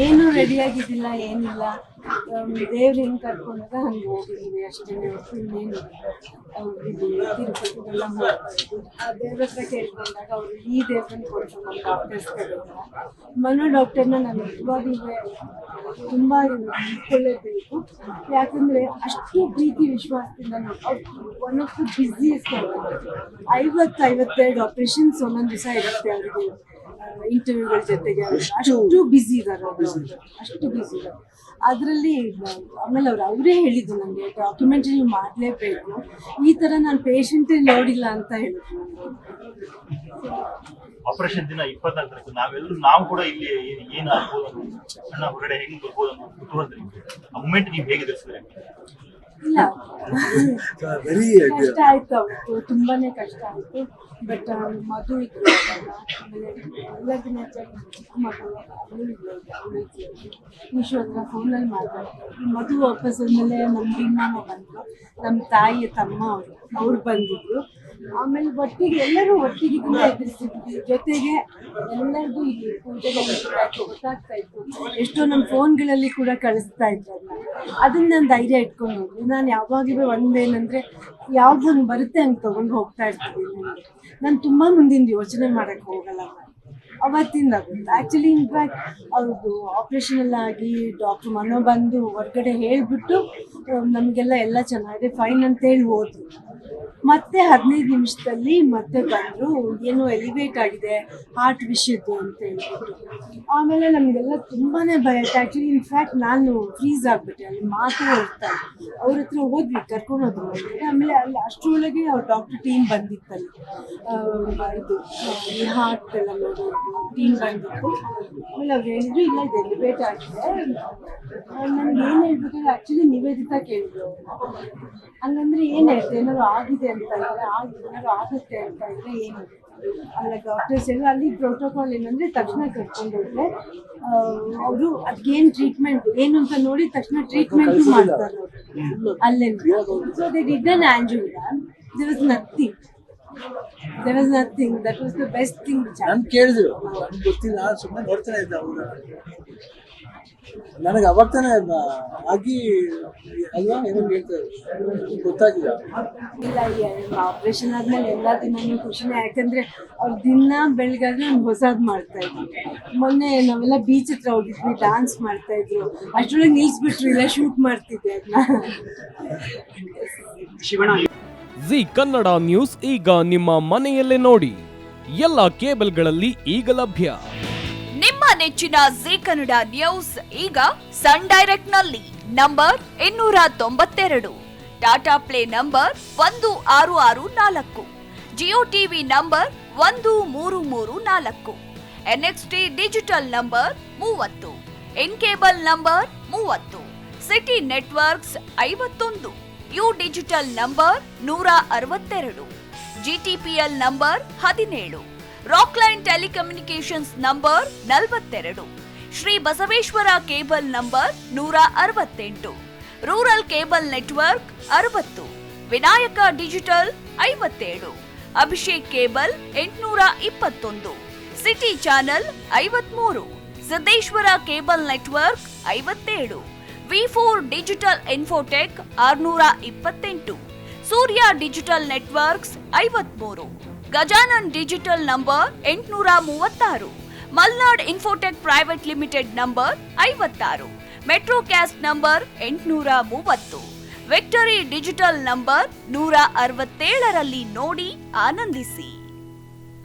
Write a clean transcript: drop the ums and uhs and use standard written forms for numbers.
ಏನು ರೆಡಿಯಾಗಿದ್ದಿಲ್ಲ, ಏನಿಲ್ಲ. ದೇವ್ರು ಹೆಂಗೆ ಕರ್ಕೊಂಡಾಗ ಹಂಗೆ ಹೋಗಿದ್ವಿ ಅಷ್ಟೇ. ಇನ್ನೇನು ತಿರುಪತಿಗೆಲ್ಲ ಹೋಗ್ಬೋದು. ಆ ದೇವ್ರ ಹತ್ರ ಕೇಳ್ಕೊಂಡಾಗ ಅವರು ಈ ದೇವ್ರನ್ನ ಕೊಟ್ಟು ನಮ್ಮ ಡಾಕ್ಟರ್ಸ್ ಕಡೆಯಿಂದ ಮನೋ ಡಾಕ್ಟರ್ನ ನಾನು ಇವಾಗಲೂ ತುಂಬ ಇಟ್ಕೊಳ್ಳೇಬೇಕು. ಯಾಕಂದರೆ ಅಷ್ಟು ಪ್ರೀತಿ ವಿಶ್ವಾಸದಿಂದ one of the busiest 52 operations ಒಂದೊಂದು ದಿವಸ ಇರುತ್ತೆ ಅವರಿಗೆ, ಇಂಟರ್ವ್ಯೂಗಳ ಜೊತೆಗೆ. ಅಷ್ಟು ಬ್ಯುಸಿ ಇದ್ದಾರೆ ಅವರು, ಅಷ್ಟು ಬ್ಯುಸಿ ಇದ್ದಾರೆ. ಅದರಲ್ಲಿ ಆಮೇಲೆ ಅವರೇ ಹೇಳಿದ್ದು ನನಗೆ, ಡಾಕ್ಯುಮೆಂಟ್ರಿ ನೀವು ಮಾಡಲೇಬೇಕು, ಈ ಥರ ನಾನು ಪೇಷಂಟೇ ನೋಡಿಲ್ಲ ಅಂತ ಹೇಳಿದ್ರು. ಆಪರೇಷನ್ ದಿನ 24 ನಾವೆಲ್ಲರೂ ನಾವು ಕೂಡ ಇಲ್ಲಿ ಏನು ಆಗ್ಬೋದು, ಅಣ್ಣ ಹೊರಗಡೆ ಹೆಂಗೆ ಬರ್ಬೋದು ಅನ್ನೋ ಕುತೂಹಲ. ಆ ಮೂಮೆಂಟ್ ನೀವು ಹೇಗೆ ಎದುರಿಸಿದ್ರೆ? ಇಲ್ಲ, ಕಷ್ಟ ಆಯ್ತು ಅವತ್ತು, ತುಂಬಾನೇ ಕಷ್ಟ ಆಯ್ತು. ಬಟ್ ಮಧು ಇದ್ರು, ಆಮೇಲೆ ಎಲ್ಲದನ್ನ ಚಿಕ್ಕ ಮಗು ಈಶ್ವರ ಫೋನಲ್ಲಿ ಮಾತಾಡ್ತಾರೆ. ಮಧು ವಾಪಸ್ ಆದಮೇಲೆ ನಮ್ಮ ಭೀಮಮ್ಮ ಬಂದರು, ನಮ್ಮ ತಾಯಿಯ ತಮ್ಮ ಅವ್ರು ಬಂದಿದ್ರು. ಆಮೇಲೆ ಒಟ್ಟಿಗೆ ಎಲ್ಲರೂ ಒಟ್ಟಿಗೆ ಎದುರಿಸಿದ್ವಿ. ಜೊತೆಗೆ ಎಲ್ಲರಿಗೂ ಇಲ್ಲಿ ಪೂಜೆಗೆ ಗೊತ್ತಾಗ್ತಾ ಇತ್ತು. ಎಷ್ಟೋ ನಮ್ಮ ಫೋನ್ಗಳಲ್ಲಿ ಕೂಡ ಕಳಿಸ್ತಾ ಇದ್ರು. ಅದನ್ನ ನಾನು ಧೈರ್ಯ ಇಟ್ಕೊಂಡು ಹೋದ್ವಿ. ನಾನು ಯಾವಾಗಲೂ ಒಂದೇನಂದರೆ ಯಾವುದನ್ನು ಬರುತ್ತೆ ಹಂಗೆ ತೊಗೊಂಡು ಹೋಗ್ತಾ ಇರ್ತೀನಿ. ನಾನು ತುಂಬ ಮುಂದಿನ ಯೋಚನೆ ಮಾಡೋಕ್ಕೆ ಹೋಗಲ್ಲ. ಅವತ್ತಿಂದ ಆಗುತ್ತೆ ಆ್ಯಕ್ಚುಲಿ. ಇನ್ಫ್ಯಾಕ್ಟ್ ಅವ್ರದ್ದು ಆಪ್ರೇಷನ್ ಎಲ್ಲ ಆಗಿ ಡಾಕ್ಟ್ರ್ ಮನೋ ಬಂದು ಹೊರಗಡೆ ಹೇಳಿಬಿಟ್ಟು ನಮಗೆಲ್ಲ ಚೆನ್ನಾಗಿದೆ ಫೈನ್ ಅಂತೇಳಿ ಹೋದ್ರು. ಮತ್ತೆ 15 ನಿಮಿಷದಲ್ಲಿ ಮತ್ತೆ ಬಂದರು, ಏನೋ ಎಲಿವೇಟ್ ಆಗಿದೆ ಹಾರ್ಟ್ ವಿಷಯದ್ದು ಅಂತ ಹೇಳ್ಬಿಟ್ಟು. ಆಮೇಲೆ ನಮಗೆಲ್ಲ ತುಂಬಾ ಭಯ ಆಯ್ತು ಆ್ಯಕ್ಚುಲಿ. ಇನ್ಫ್ಯಾಕ್ಟ್ ನಾನು ಫ್ರೀಸ್ ಆಗಿಬಿಟ್ಟೆ, ಅಲ್ಲಿ ಮಾತು ಇರ್ತಾರೆ. ಅವ್ರ ಹತ್ರ ಹೋದ್ವಿ, ಕರ್ಕೊಂಡು ಹೋದ್ರು. ಆಮೇಲೆ ಅಲ್ಲಿ ಅಷ್ಟರೊಳಗೆ ಅವ್ರ ಡಾಕ್ಟರ್ ಟೀಮ್ ಬಂದಿತ್ತಲ್ಲಿ, ಇದು ಈ ಹಾರ್ಟ್ ಎಲ್ಲ ನೋಡೋದು ಟೀಮ್ ಬಂದಿತ್ತು. ಆಮೇಲೆ ಅವ್ರು ಹೇಳಿದ್ರು, ಇಲ್ಲ ಇದು ಎಲಿವೇಟ್ ಆಗಿದೆ. ನನಗೆ ಏನು ಹೇಳ್ಬೇಕಾದ್ರೆ ಆ್ಯಕ್ಚುಲಿ ನಿವೇದಿತಾ ಕೇಳಿದ್ರು, ಹಂಗಂದ್ರೆ ಏನು ಹೇಳ್ತೆ, ಏನಾದ್ರು ಆಗಿದೆ ಅಂತ ಇದ್ರೆ, ಏನಾದ್ರು ಆಗುತ್ತೆ ಅಂತ ಇದ್ರೆ ಏನು ಅಲ್ಲ. ಡಾಕ್ಟರ್ಸ್ ಎಲ್ಲ ಅಲ್ಲಿ ಪ್ರೋಟೋಕಾಲ್ ಏನಂದರೆ ತಕ್ಷಣ ಕರ್ಕೊಂಡೋದ್ರೆ ಅವರು ಅದಕ್ಕೇನು ಟ್ರೀಟ್ಮೆಂಟ್ ಏನು ಅಂತ ನೋಡಿ ತಕ್ಷಣ ಟ್ರೀಟ್ಮೆಂಟು ಮಾಡ್ತಾರೆ ಅವರು ಅಲ್ಲೇ. So they did an angiogram. There was nothing. That was the best thing. ನಾನು ಕೇಳಿದ್ರು, ನನಗೆ ಗೊತ್ತಿಲ್ಲ, ಸುಮ್ಮನೆ ನೋಡ್ತಾನೆ ಇದ್ದ ಅವರು. ನನಗೆ ಅವಾಗ ತಾನೇ ಆಗಿ ಅಲ್ವಾ ಏನೋ ಹೇಳ್ತಾರೆ, ಗೊತ್ತಾಗಿಲ್ಲ. ಇಲ್ಲ, ಆಪ್ರೇಷನ್ ಆದ್ಮೇಲೆ ಎಲ್ಲ ದಿನನೂ ಖುಷಿನೇ. ಯಾಕಂದ್ರೆ ಅವ್ರು ದಿನ ಬೆಳಗಾದ್ರೆ ಒಂದು ಹೊಸದು ಮಾಡ್ತಾ ಇದ್ರು. ಮೊನ್ನೆ ನಾವೆಲ್ಲ ಬೀಚ್ ಹತ್ರ ಹೋಗಿದ್ವಿ, ಡಾನ್ಸ್ ಮಾಡ್ತಾ ಇದ್ರು. ಅಷ್ಟರೊಳಗೆ ನಿಲ್ಸ್ಬಿಟ್ರು, ಇಲ್ಲ ಶೂಟ್ ಮಾಡ್ತಿದ್ದೆ ಅದನ್ನ. ಜಿ ಕನ್ನಡ ನ್ಯೂಸ್ ಈಗ ನಿಮ್ಮ ಮನೆಯಲ್ಲೇ ನೋಡಿ. ಎಲ್ಲ ಕೇಬಲ್ಗಳಲ್ಲಿ ಈಗ ಲಭ್ಯ. ನಿಮ್ಮ ನೆಚ್ಚಿನ ಜಿ ಕನ್ನಡ ನ್ಯೂಸ್ ಈಗ ಸನ್ ಡೈರೆಕ್ಟ್ ನಲ್ಲಿ number 292, Tata play number 1664, Jio TV number 1334, NXT digital number 30, IN cable number 30, city networks 51, U digital number 162, GTPL number 17, Rockline telecommunications number 42, Shri Basaveshwara cable number 168, rural cable network 60, Vinayaka digital 57, Abhishek cable 821, city channel 53, Siddeshwara cable network 57, ವಿ4 digital infotech 628, Surya digital networks 53, Gajanan digital number 836, Malnad infotech private limited number 56, Metrocast number 830, victory digital number 167ರಲ್ಲಿ ನೋಡಿ ಆನಂದಿಸಿ.